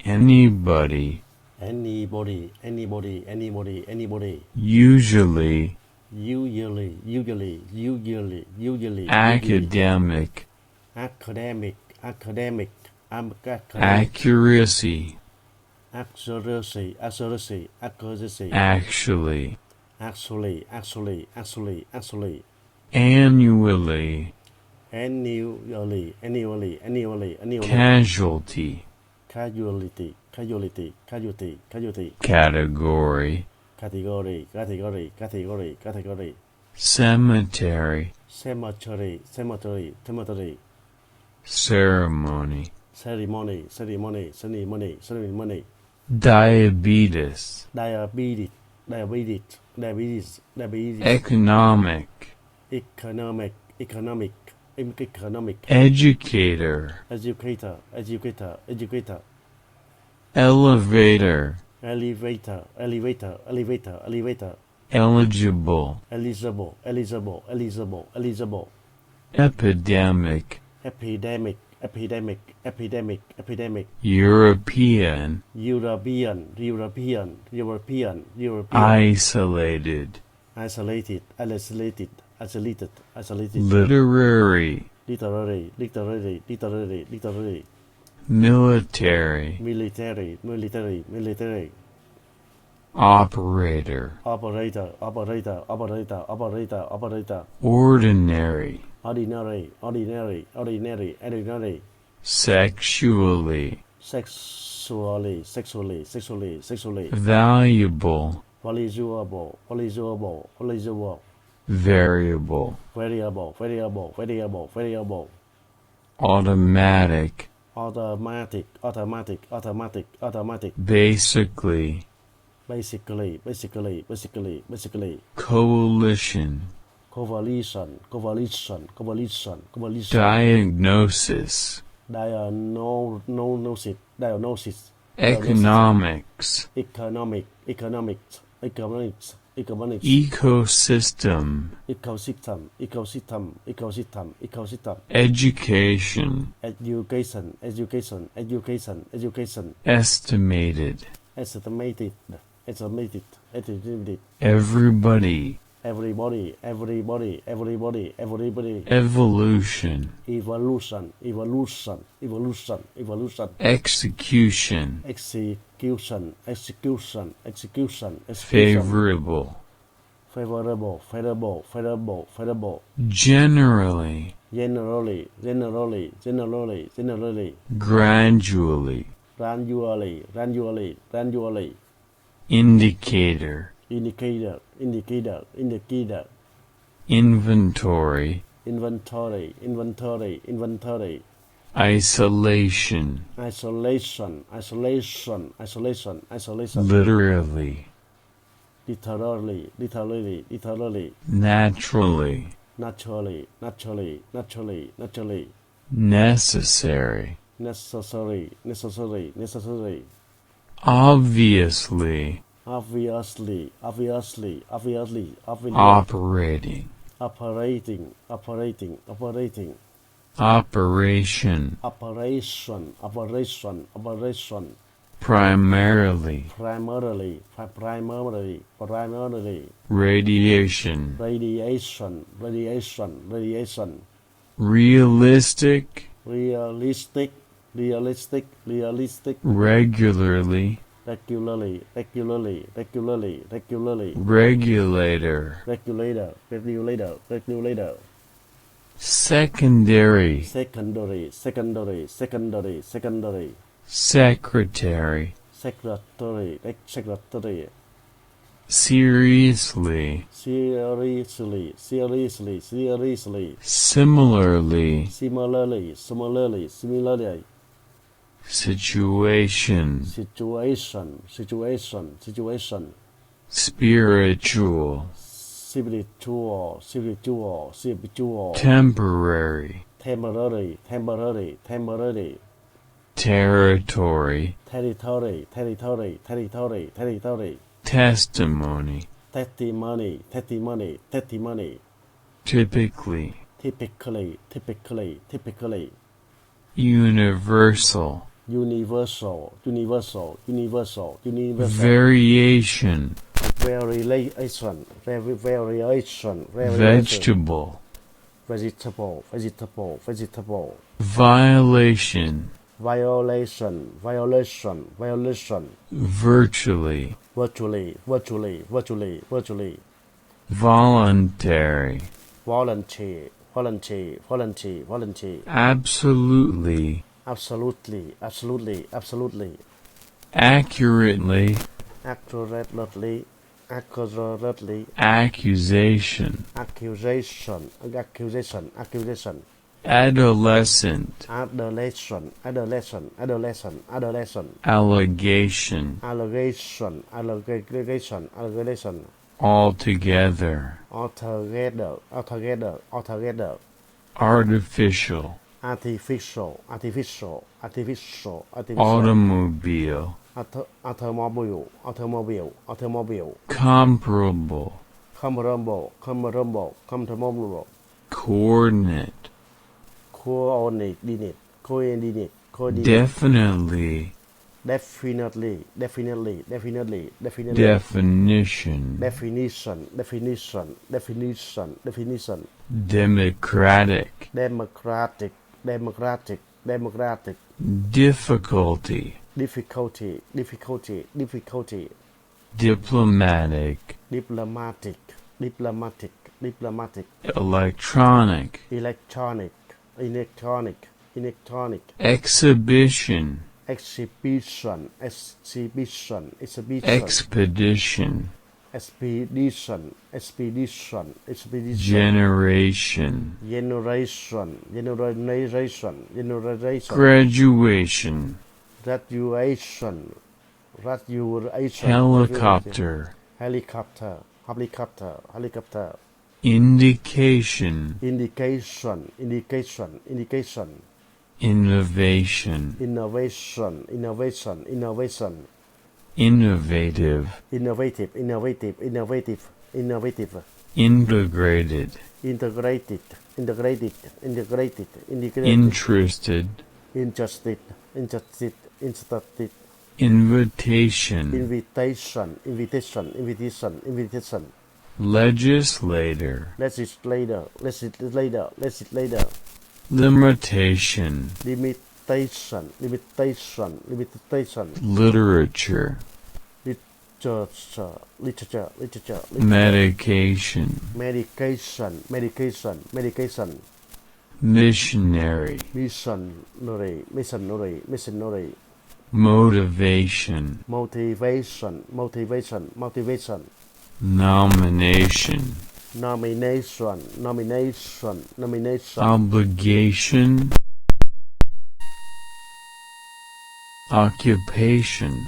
Anybody. Anybody. Anybody. Anybody. Anybody. Usually. Usually. Usually. Usually. Usually. Academic. Academic. Academic. Accuracy. Accuracy. Accuracy. Accuracy. Actually. Actually. Actually. Actually. Actually. Annually. Annually. Annually. Annually. Annually. Casualty. Casualty. Casualty. Casualty. Casualty. Category. Category. Category. Category. Category. Cemetery. Cemetery. Cemetery. Cemetery. Ceremony. Ceremony. Ceremony. Ceremony. Ceremony. Diabetes. Diabetes. Diabetes. Diabetes. Diabetes. Economic. Economic. Economic. Economic. Educator. Educator. Educator. Educator. Elevator. Elevator. Elevator. Elevator. Elevator. Eligible. Eligible. Eligible. Eligible. Eligible. Epidemic. Epidemic. Epidemic. Epidemic. Epidemic. European. European. European. European. European. Isolated. Isolated. Isolated. Isolated. Isolated. Literary. Literary. Literary. Literary. Literary. Military. Military. Military. Military. Operator. Operator. Operator. Operator. Operator. Operator. Ordinary. Ordinary. Ordinary. Ordinary. Ordinary. Sexually. Sexually. Sexually. Sexually. Sexually. Valuable. Valuable. Valuable. Valuable. Variable. Variable. Variable. Variable. Variable. Automatic. Automatic. Automatic. Automatic. Automatic. Basically. Basically. Basically. Basically. Basically. Coalition. Coalition. Coalition. Coalition. Coalition. Diagnosis. Diagnosis. Diagnosis. Economics. Economic. Economics. Economics. Economics. Ecosystem. Ecosystem. Ecosystem. Ecosystem. Ecosystem. Education. Education. Education. Education. Education. Estimated. Estimated. Estimated. Estimated. Everybody. Everybody. Everybody. Everybody. Everybody. Evolution. Evolution. Evolution. Evolution. Evolution. Execution. Execution. Execution. Execution. Favorable. Favorable. Favorable. Favorable. Favorable. Generally. Generally. Generally. Generally. Generally. Gradually. Gradually. Gradually. Gradually. Indicator. Indicator. Indicator. Indicator. Inventory. Inventory. Inventory. Inventory. Isolation. Isolation. Isolation. Isolation. Isolation. Literally. Literally. Literally. Literally. Naturally. Naturally. Naturally. Naturally. Naturally. Necessary. Necessary. Necessary. Necessary. Obviously. Obviously. Obviously. Obviously. Obviously. Operating. Operating. Operating. Operating. Operation. Operation. Operation. Operation. Primarily. Primarily. Primarily. Primarily. Radiation. Radiation. Radiation. Radiation. Realistic. Realistic. Realistic. Realistic. Regularly. Regularly. Regularly. Regularly. Regularly. Regulator. Regulator. Regulator. Regulator. Secondary. Secondary. Secondary. Secondary. Secondary. Secretary. Secretary. Secretary. Seriously. Seriously. Seriously. Seriously. Similarly. Similarly. Similarly. Similarly. Situation. Situation. Situation. Situation. Spiritual. Spiritual. Spiritual. Spiritual. Temporary. Temporary. Temporary. Temporary. Territory. Territory. Territory. Territory. Territory. Testimony. Testimony. Testimony. Testimony. Typically. Typically. Typically. Typically. Universal. universal, universal, universal, universal, variation, variation, variation, vegetable, vegetable, vegetable, vegetable, violation, violation, violation, violation, virtually, virtually, virtually, virtually, virtually, voluntary, voluntary, voluntary, voluntary, voluntary, absolutely, absolutely, absolutely, absolutely, accurately, accurately, accurately, accusation, accusation, accusation, accusation, adolescent, adolescent, adolescent, adolescent, adolescent, allegation, allegation, allegation, allegation, altogether, altogether, altogether, altogether, artificial, artificial, artificial, artificial, artificial, automobile, automobile, automobile, automobile, comparable, comparable, comparable, comparable, coordinate, coordinate, coordinate, coordinate, definitely, definitely, definitely, definitely, definitely, definition, definition, definition, definition, definition, democratic, democratic, democratic, democratic, difficulty, difficulty, difficulty, difficulty, diplomatic, diplomatic, diplomatic, diplomatic, electronic, electronic, electronic, electronic, exhibition, exhibition, exhibition, exhibition, expedition, expedition, expedition, expedition, generation, generation, generation, generation, graduation, graduation, graduation, helicopter, helicopter, helicopter, helicopter, indication, indication, indication, indication, innovation, innovation, innovation, innovation, innovative, innovative, innovative, innovative, innovative, integrated, integrated, integrated, integrated, integrated, interested, interested, interested, interested, invitation, invitation, invitation, invitation, invitation, legislator, legislator, legislator, legislator, limitation, limitation, limitation, limitation, literature, literature, literature, literature, medication, medication, medication, medication, missionary, missionary, missionary, missionary, motivation, motivation, motivation, motivation, nomination, nomination, nomination, nomination, obligation, occupation,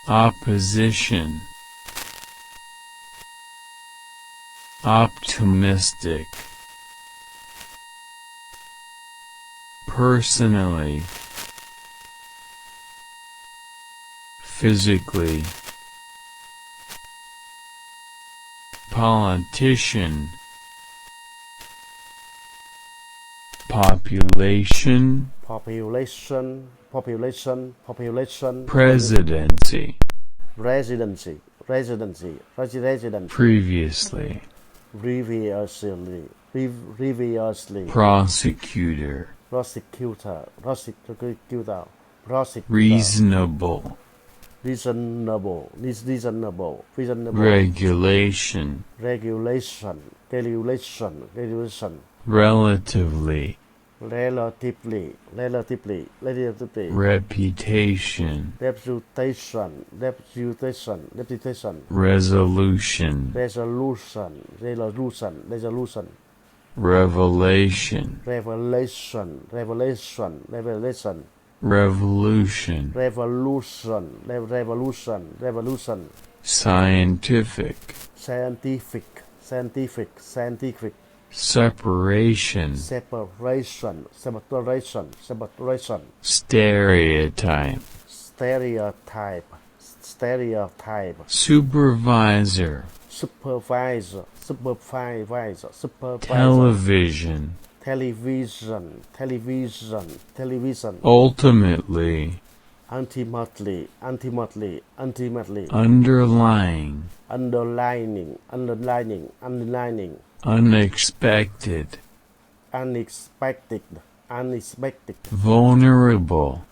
opposition, optimistic, personally, physically, politician, population, population, population, population, presidency, residency, residency, residency, previously, previously, previously, prosecutor, prosecutor, prosecutor, prosecutor, reasonable, reasonable, reasonable, reasonable, regulation, regulation, regulation, regulation, relatively, relatively, relatively, relatively, reputation, reputation, reputation, reputation, resolution, resolution, resolution, resolution, revelation, revelation, revelation, revelation, revolution, revolution, revolution, revolution, scientific, scientific, scientific, scientific, separation, separation, separation, separation, stereotype, stereotype, stereotype, supervisor, supervisor, supervisor, supervisor, television, television, television, television, ultimately, ultimately, ultimately, ultimately, underlying, underlining, underlining, underlining, unexpected, unexpected, unexpected, vulnerable,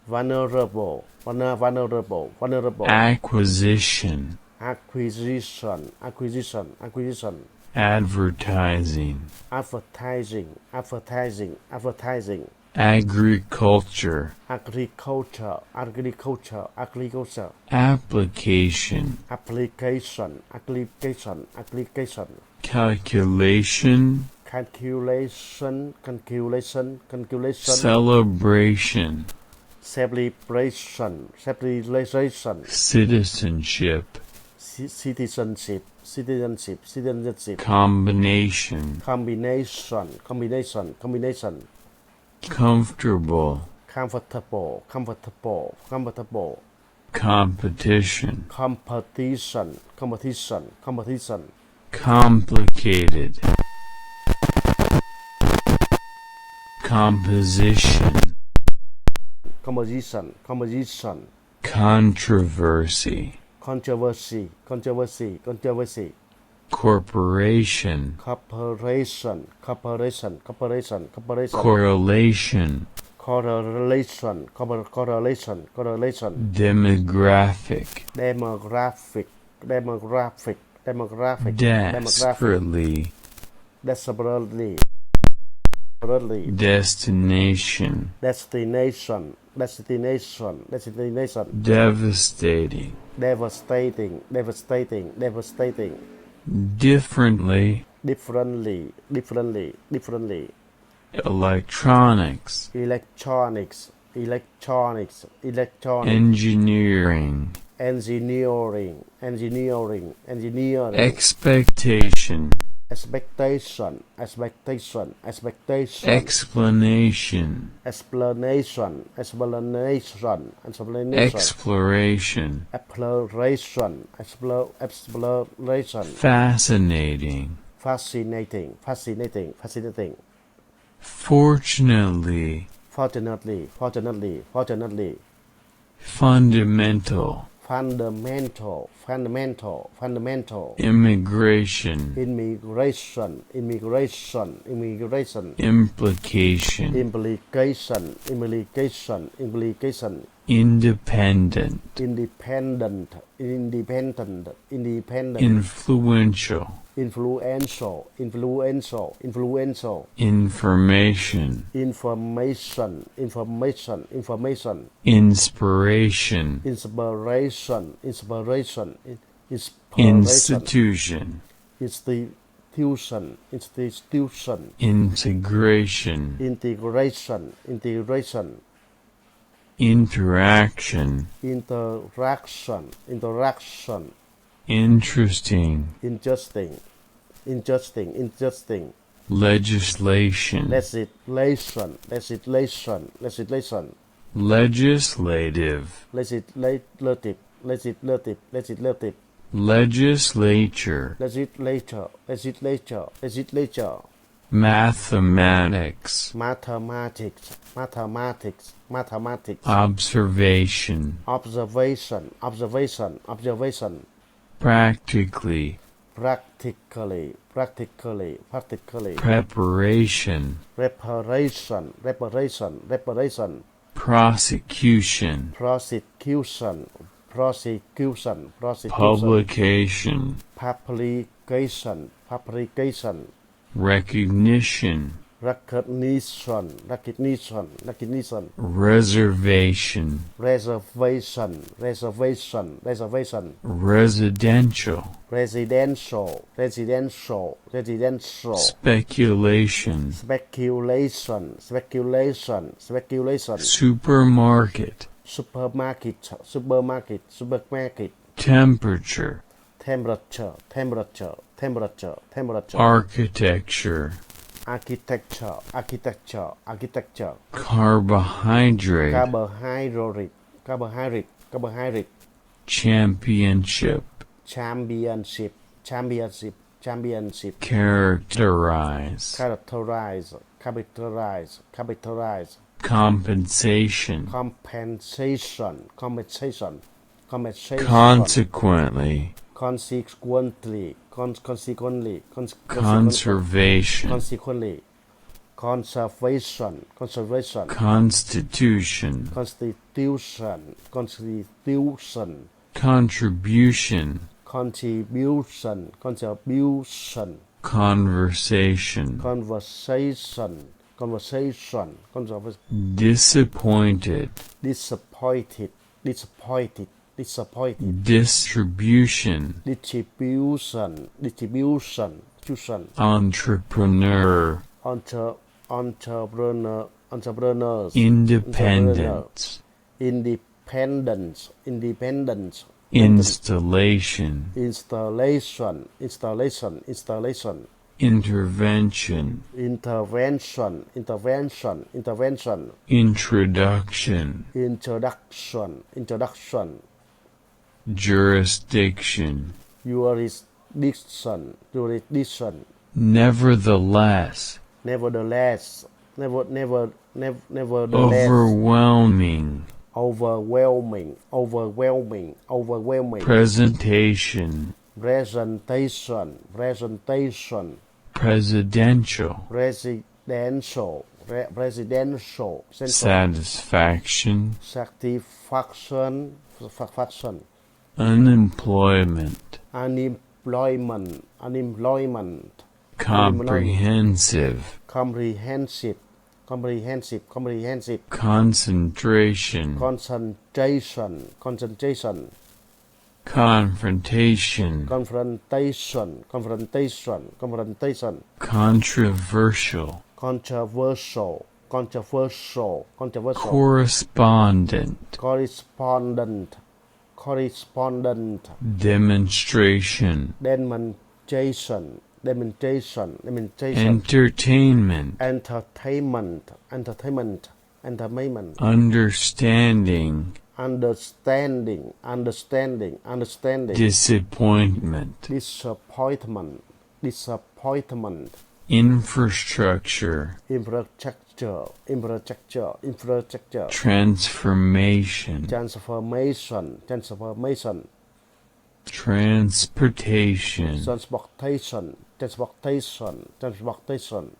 vulnerable, vulnerable, vulnerable, acquisition, acquisition, acquisition, acquisition, advertising, advertising, advertising, advertising, agriculture, agriculture, agriculture, agriculture, application, application, application, application, calculation, calculation, calculation, calculation, celebration, celebration, celebration, citizenship, citizenship, citizenship, citizenship, combination, combination, combination, combination, comfortable, comfortable, comfortable, comfortable, competition, competition, competition, competition, complicated, composition, composition, composition, controversy, controversy, controversy, controversy, corporation, corporation, corporation, corporation, corporation, correlation, correlation, correlation, correlation, demographic, demographic, demographic, demographic, demographic, desperately, desperately, desperately, destination, destination, destination, destination, devastating, devastating, devastating, devastating, differently, differently, differently, differently, electronics, electronics, electronics, electronics, engineering, engineering, engineering, engineering, expectation, expectation, expectation, expectation, explanation, explanation, explanation, explanation, exploration, exploration, exploration, fascinating, fascinating, fascinating, fascinating, fortunately, fortunately, fortunately, fortunately, fundamental, fundamental, fundamental, fundamental, immigration, immigration, immigration, immigration, implication, implication, implication, implication, independent, independent, independent, independent, influential, influential, influential, influential, information, information, information, information, inspiration, inspiration, inspiration, inspiration, institution, institution, institution, integration, integration, integration, interaction, interaction, interaction, interesting, interesting, interesting, interesting, legislation, legislation, legislation, legislation, legislative, legislative, legislative, legislative, legislature, legislature, legislature, legislature, mathematics, mathematics, mathematics, mathematics, observation, observation, observation, observation, practically, practically, practically, practically, preparation, reparation, reparation, reparation, prosecution, prosecution, prosecution, prosecution, publication, publication, publication, recognition, recognition, recognition, recognition, reservation, reservation, reservation, reservation, residential, residential, residential, residential, speculation, speculation, speculation, speculation, supermarket, supermarket, supermarket, supermarket, temperature, temperature, temperature, temperature, temperature, architecture, architecture, architecture, architecture, carbohydrate, carbohydrate, carbohydrate, carbohydrate, championship, championship, championship, championship, characterize, characterize, capitalize, capitalize, compensation, compensation, compensation, compensation, consequently, consequently, consequently, conservation, consequently, conservation, conservation, constitution, constitution, constitution, contribution, contribution, contribution, conversation, conversation, conversation, conversation, disappointed, disappointed, disappointed, disappointed, distribution, distribution, distribution, distribution, entrepreneur, entrepreneur, entrepreneurs, independence, independence, independence, installation, installation, installation, installation, intervention, intervention, intervention, intervention, introduction, introduction, introduction, jurisdiction, jurisdiction, jurisdiction, nevertheless, nevertheless, nevertheless, overwhelming, overwhelming, overwhelming, overwhelming, presentation, presentation, presentation, presidential, presidential, presidential, central, satisfaction, satisfaction, satisfaction, unemployment, unemployment, unemployment, comprehensive, comprehensive, comprehensive, comprehensive, concentration, concentration, concentration, confrontation, confrontation, confrontation, confrontation, controversial, controversial, controversial, controversial, correspondent, correspondent, correspondent, demonstration, demonstration, demonstration, demonstration, entertainment, entertainment, entertainment, entertainment, understanding, understanding, understanding, understanding, disappointment, disappointment, disappointment, infrastructure, infrastructure, infrastructure, infrastructure, transformation, transformation, transformation, transportation, transportation, transportation, transportation,